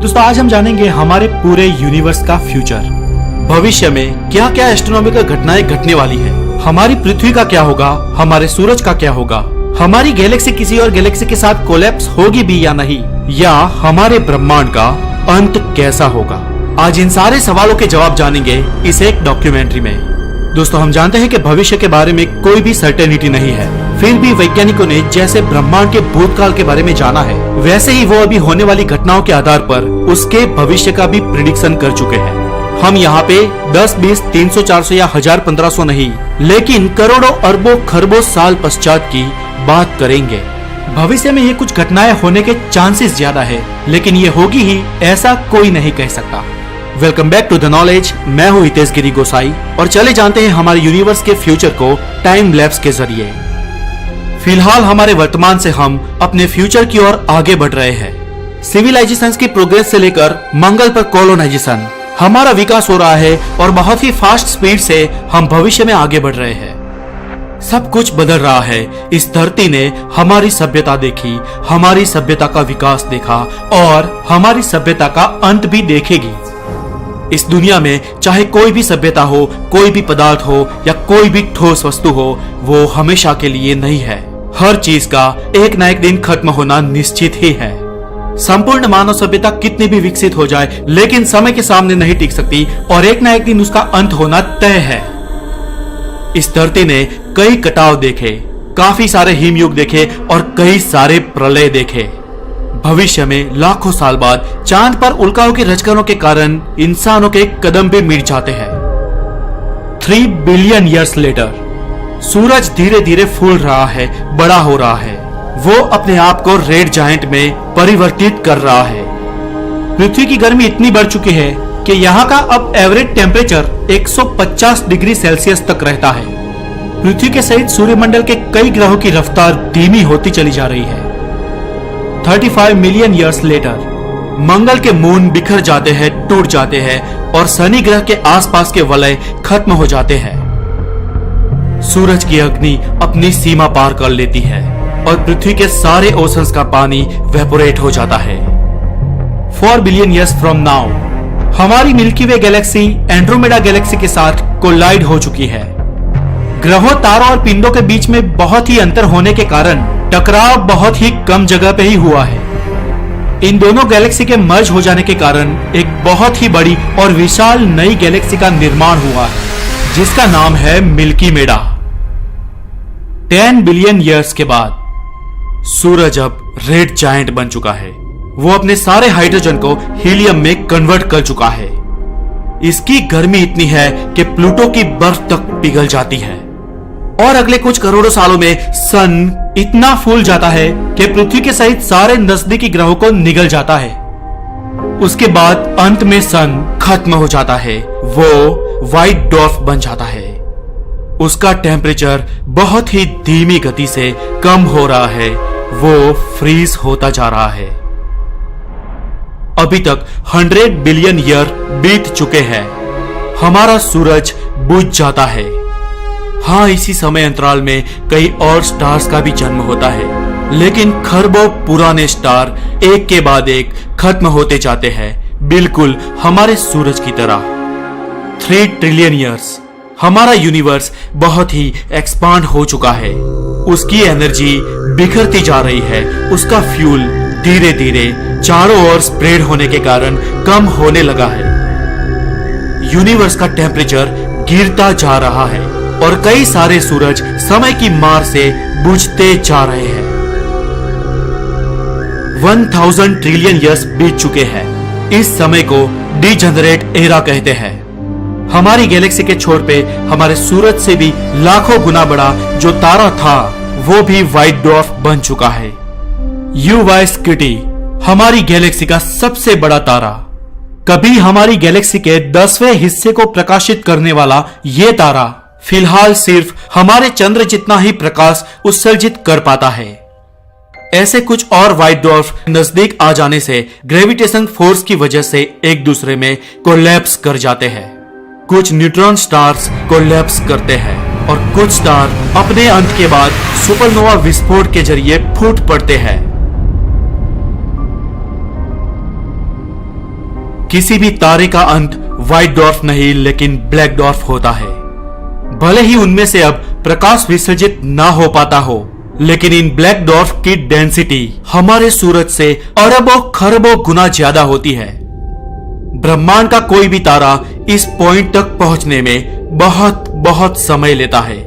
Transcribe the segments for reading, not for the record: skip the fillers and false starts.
दोस्तों आज हम जानेंगे हमारे पूरे यूनिवर्स का फ्यूचर। भविष्य में क्या क्या एस्ट्रोनॉमिकल घटनाएं घटने वाली है, हमारी पृथ्वी का क्या होगा, हमारे सूरज का क्या होगा, हमारी गैलेक्सी किसी और गैलेक्सी के साथ कोलैप्स होगी भी या नहीं, या हमारे ब्रह्मांड का अंत कैसा होगा। आज इन सारे सवालों के जवाब जानेंगे इस एक डॉक्यूमेंट्री में। दोस्तों हम जानते हैं कि भविष्य के बारे में कोई भी सर्टेनिटी नहीं है, फिर भी वैज्ञानिकों ने जैसे ब्रह्मांड के भूतकाल के बारे में जाना है, वैसे ही वो अभी होने वाली घटनाओं के आधार पर उसके भविष्य का भी प्रिडिक्शन कर चुके हैं। हम यहाँ पे 10, 20, 300, 400 या 1000, 1500 नहीं, लेकिन करोड़ों अरबों खरबों साल पश्चात की बात करेंगे। भविष्य में ये कुछ घटनाएं होने के चांसेस ज्यादा है, लेकिन ये होगी ही ऐसा कोई नहीं कह सकता। Welcome back to the knowledge. मैं हूँ हितेश गिरी गोसाई और चले जानते हैं हमारे यूनिवर्स के फ्यूचर को टाइम लैप्स के जरिए। फिलहाल हमारे वर्तमान से हम अपने फ्यूचर की ओर आगे बढ़ रहे हैं। सिविलाइजेशंस की प्रोग्रेस से लेकर मंगल पर कॉलोनाइजेशन, हमारा विकास हो रहा है और बहुत ही फास्ट स्पीड से हम भविष्य में आगे बढ़ रहे हैं। सब कुछ बदल रहा है। इस धरती ने हमारी सभ्यता देखी, हमारी सभ्यता का विकास देखा और हमारी सभ्यता का अंत भी देखेगी। इस दुनिया में चाहे कोई भी सभ्यता हो, कोई भी पदार्थ हो या कोई भी ठोस वस्तु हो, वो हमेशा के लिए नहीं है। हर चीज का एक न एक दिन खत्म होना निश्चित ही है। संपूर्ण मानव सभ्यता कितनी भी विकसित हो जाए, लेकिन समय के सामने नहीं टिक सकती और एक न एक दिन उसका अंत होना तय है। इस धरती ने कई कटाव देखे, काफी सारे हिमयुग देखे और कई सारे प्रलय देखे। भविष्य में लाखों साल बाद चांद पर उल्काओं की रचकनों के कारण इंसानों के कदम भी मिट जाते हैं। 3 बिलियन ईयर्स लेटर सूरज धीरे धीरे फूल रहा है, बड़ा हो रहा है। वो अपने आप को रेड जायंट में परिवर्तित कर रहा है। पृथ्वी की गर्मी इतनी बढ़ चुकी है कि यहाँ का अब एवरेज टेम्परेचर 150 डिग्री सेल्सियस तक रहता है। पृथ्वी के सहित सूर्यमंडल के कई ग्रहों की रफ्तार धीमी होती चली जा रही है। 35 मिलियन ईयर्स लेटर मंगल के मून बिखर जाते हैं, टूट जाते हैं और शनि ग्रह के आसपास के वलय खत्म हो जाते हैं। सूरज की अग्नि अपनी सीमा पार कर लेती है और पृथ्वी के सारे ओशंस का पानी वेपोरेट हो जाता है। 4 बिलियन ईयर्स फ्रॉम नाउ हमारी मिल्की वे गैलेक्सी एंड्रोमेडा गैलेक्सी के साथ कोलाइड हो चुकी है। ग्रहों, तारों और पिंडों के बीच में बहुत ही अंतर होने के कारण टकराव बहुत ही कम जगह पे ही हुआ है। इन दोनों गैलेक्सी के मर्ज हो जाने के कारण एक बहुत ही बड़ी और विशाल नई गैलेक्सी का निर्माण हुआ है, जिसका नाम है मिल्की मेडा। 10 बिलियन ईयर्स के बाद सूरज अब रेड जायंट बन चुका है। वो अपने सारे हाइड्रोजन को हीलियम में कन्वर्ट कर चुका है। इसकी गर्मी इतनी है कि प्लूटो की बर्फ तक पिघल जाती है और अगले कुछ करोड़ों सालों में सन इतना फूल जाता है कि पृथ्वी के सहित सारे नजदीकी ग्रहों को निगल जाता है। उसके बाद अंत में सन खत्म हो जाता है, वो व्हाइट डॉर्फ बन जाता है। उसका टेम्परेचर बहुत ही धीमी गति से कम हो रहा है, वो फ्रीज होता जा रहा है। अभी तक 100 बिलियन ईयर बीत चुके हैं। हमारा सूरज बुझ जाता है। हाँ, इसी समय अंतराल में कई और स्टार्स का भी जन्म होता है, लेकिन खरबों पुराने स्टार एक के बाद एक खत्म होते जाते हैं, बिल्कुल हमारे सूरज की तरह। 3 ट्रिलियन ईयर्स हमारा यूनिवर्स बहुत ही एक्सपांड हो चुका है। उसकी एनर्जी बिखरती जा रही है। उसका फ्यूल धीरे धीरे चारों ओर स्प्रेड होने के कारण कम होने लगा है। यूनिवर्स का टेम्परेचर गिरता जा रहा है और कई सारे सूरज समय की मार से बुझते जा रहे हैं। 1000 ट्रिलियन ईयर्स बीत चुके हैं। इस समय को डिजनरेट एरा कहते हैं। हमारी गैलेक्सी के छोर पे हमारे सूरज से भी लाखों गुना बड़ा जो तारा था, वो भी व्हाइट डॉर्फ बन चुका है। UY स्किटी हमारी गैलेक्सी का सबसे बड़ा तारा। कभी हमारी गैलेक्सी के 10वें हिस्से को प्रकाशित करने वाला ये तारा फिलहाल सिर्फ हमारे चंद्र जितना ही प्रकाश उत्सर्जित कर पाता है। ऐसे कुछ और व्हाइट डॉर्फ नजदीक आ जाने से ग्रेविटेशन फोर्स की वजह से एक दूसरे में कोलैप्स कर जाते हैं। कुछ न्यूट्रॉन स्टार्स कोलैप्स करते हैं और कुछ स्टार अपने अंत के बाद सुपरनोवा विस्फोट के जरिए फूट पड़ते हैं। किसी भी तारे का अंत व्हाइट डॉर्फ नहीं लेकिन ब्लैक डॉर्फ होता है। भले ही उनमें से अब प्रकाश विसर्जित ना हो पाता हो, लेकिन इन ब्लैक डॉर्फ की डेंसिटी हमारे सूरज से अरबों खरबों गुना ज्यादा होती है। ब्रह्मांड का कोई भी तारा इस पॉइंट तक पहुंचने में बहुत बहुत समय लेता है।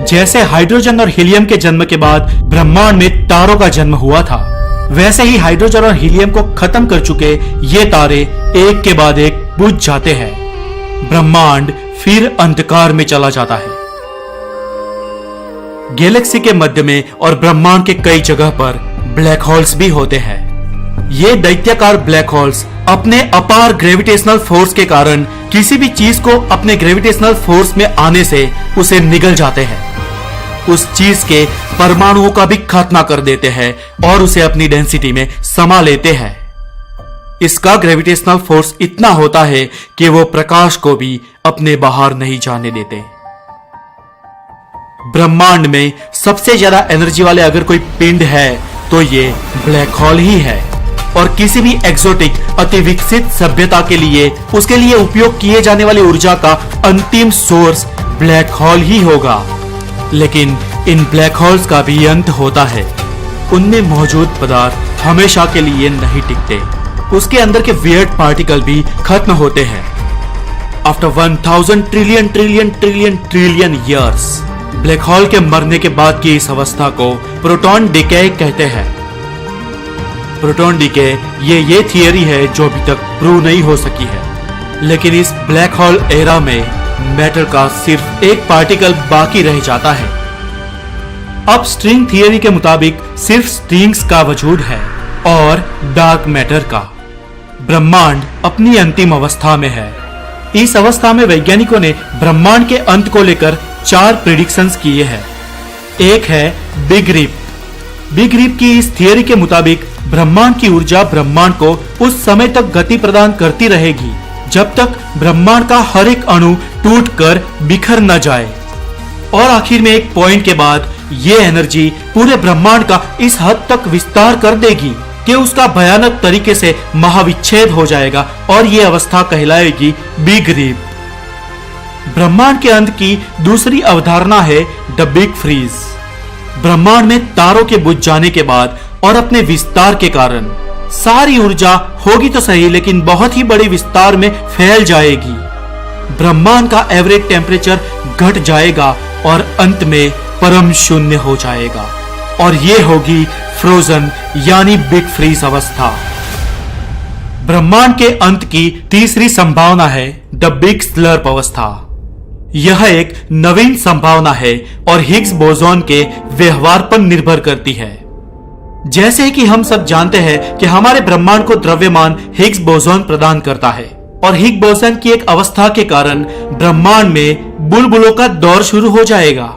जैसे हाइड्रोजन और हीलियम के जन्म के बाद ब्रह्मांड में तारों का जन्म हुआ था, वैसे ही हाइड्रोजन और हीलियम को खत्म कर चुके ये तारे एक के बाद एक बुझ जाते हैं। ब्रह्मांड फिर अंधकार में चला जाता है। गैलेक्सी के मध्य में और ब्रह्मांड के कई जगह पर ब्लैक होल्स भी होते हैं। ये दैत्याकार ब्लैक होल्स अपने अपार ग्रेविटेशनल फोर्स के कारण किसी भी चीज को अपने ग्रेविटेशनल फोर्स में आने से उसे निगल जाते हैं, उस चीज के परमाणुओं का भी खात्मा कर देते हैं और उसे अपनी डेंसिटी में समा लेते हैं। इसका ग्रेविटेशनल फोर्स इतना होता है कि वो प्रकाश को भी अपने बाहर नहीं जाने देते। ब्रह्मांड में सबसे ज्यादा एनर्जी वाले अगर कोई पिंड है तो ये ब्लैक होल ही है, और किसी भी एक्सोटिक अति विकसित सभ्यता के लिए उसके लिए उपयोग किए जाने वाली ऊर्जा का अंतिम सोर्स ब्लैक होल ही होगा। लेकिन इन ब्लैक होल्स का भी अंत होता है। उनमें मौजूद पदार्थ हमेशा के लिए नहीं टिकते, उसके अंदर के वियर्ड पार्टिकल भी खत्म होते हैं। After 1000 trillion trillion trillion trillion years black hole के मरने के बाद की इस अवस्था को प्रोटॉन डिके कहते हैं। प्रोटॉन डिके ये थियरी है जो अभी तक प्रूव नहीं हो सकी है, लेकिन इस ब्लैक होल एरा में मैटर का सिर्फ एक पार्टिकल बाकी रह जाता है। अब स्ट्रिंग थियरी के मुताबिक सिर्फ स्ट्रिंग्स का वजूद है और डार्क मैटर का। ब्रह्मांड अपनी अंतिम अवस्था में है। इस अवस्था में वैज्ञानिकों ने ब्रह्मांड के अंत को लेकर 4 प्रेडिक्शंस किए हैं। एक है बिग रिप। बिग रिप की इस थियरी के मुताबिक ब्रह्मांड की ऊर्जा ब्रह्मांड को उस समय तक गति प्रदान करती रहेगी जब तक ब्रह्मांड का हर एक अणु टूटकर बिखर न जाए, और आखिर में एक पॉइंट के बाद ये एनर्जी पूरे ब्रह्मांड का इस हद तक विस्तार कर देगी कि उसका भयानक तरीके से महाविच्छेद हो जाएगा, और ये अवस्था कहलाएगी बिग रिप। ब्रह्मांड के अंत की दूसरी अवधारणा है द बिग फ्रीज। ब्रह्मांड में तारों के बुझ जाने के बाद और अपने विस्तार के कारण सारी ऊर्जा होगी तो सही लेकिन बहुत ही बड़े विस्तार में फैल जाएगी। ब्रह्मांड का एवरेज टेम्परेचर घट जाएगा और अंत में परम शून्य हो जाएगा, और ये होगी फ्रोजन यानी बिग फ्रीज अवस्था। ब्रह्मांड के अंत की तीसरी संभावना है द बिग स्लर्प अवस्था। यह एक नवीन संभावना है और हिग्स बोसॉन के व्यवहार पर निर्भर करती है। जैसे कि हम सब जानते हैं कि हमारे ब्रह्मांड को द्रव्यमान हिग्स बोसॉन प्रदान करता है, और हिग्स बोसॉन की एक अवस्था के कारण ब्रह्मांड में बुलबुलों का दौर शुरू हो जाएगा।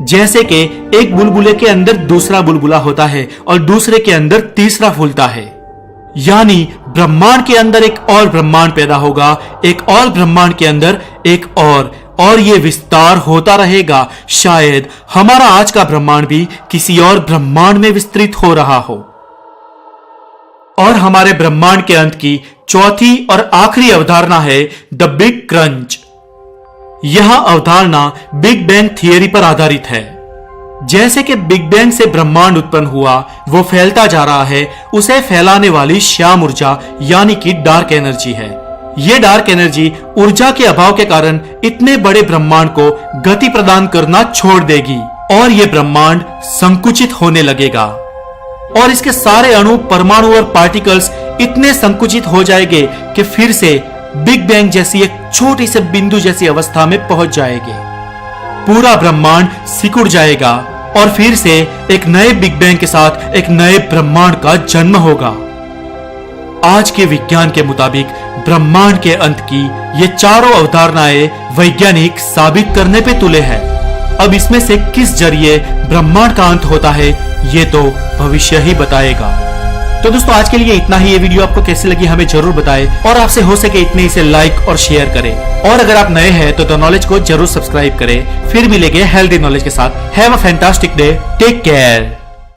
जैसे कि एक बुलबुले के अंदर दूसरा बुलबुला होता है और दूसरे के अंदर तीसरा फूलता है, यानी ब्रह्मांड के अंदर एक और ब्रह्मांड पैदा होगा, एक और ब्रह्मांड के अंदर एक और ये विस्तार होता रहेगा। शायद हमारा आज का ब्रह्मांड भी किसी और ब्रह्मांड में विस्तृत हो रहा हो। और हमारे ब्रह्मांड के अंत की चौथी और आखिरी अवधारणा है द बिग क्रंच। यह अवधारणा बिग बैंग थियरी पर आधारित है। जैसे कि बिग बैंग से ब्रह्मांड उत्पन्न हुआ, वो फैलता जा रहा है, उसे फैलाने वाली श्याम ऊर्जा यानी कि डार्क एनर्जी है। ये डार्क एनर्जी ऊर्जा के अभाव के कारण इतने बड़े ब्रह्मांड को गति प्रदान करना छोड़ देगी, और ये ब्रह्मांड संकुचित होने लगेगा, और इसके सारे अणु, परमाणु और पार्टिकल्स इतने संकुचित हो जाएंगे कि फिर से बिग बैंग जैसी एक छोटी से बिंदु जैसी अवस्था में पहुंच जाएंगे। पूरा ब्रह्मांड सिकुड़ जाएगा और फिर से एक नए बिग बैंग के साथ एक नए ब्रह्मांड का जन्म होगा। आज के विज्ञान के मुताबिक ब्रह्मांड के अंत की ये चारों अवधारणाएं वैज्ञानिक साबित करने पे तुले हैं। अब इसमें से किस जरिए ब्रह्मांड का अंत होता है, ये तो भविष्य ही बताएगा। तो दोस्तों, आज के लिए इतना ही। ये वीडियो आपको कैसी लगी हमें जरूर बताएं, और आपसे हो सके इतने इसे लाइक और शेयर करें, और अगर आप नए हैं तो द नॉलेज को जरूर सब्सक्राइब करें। फिर मिलेंगे हेल्दी नॉलेज के साथ। Have a fantastic day, take care.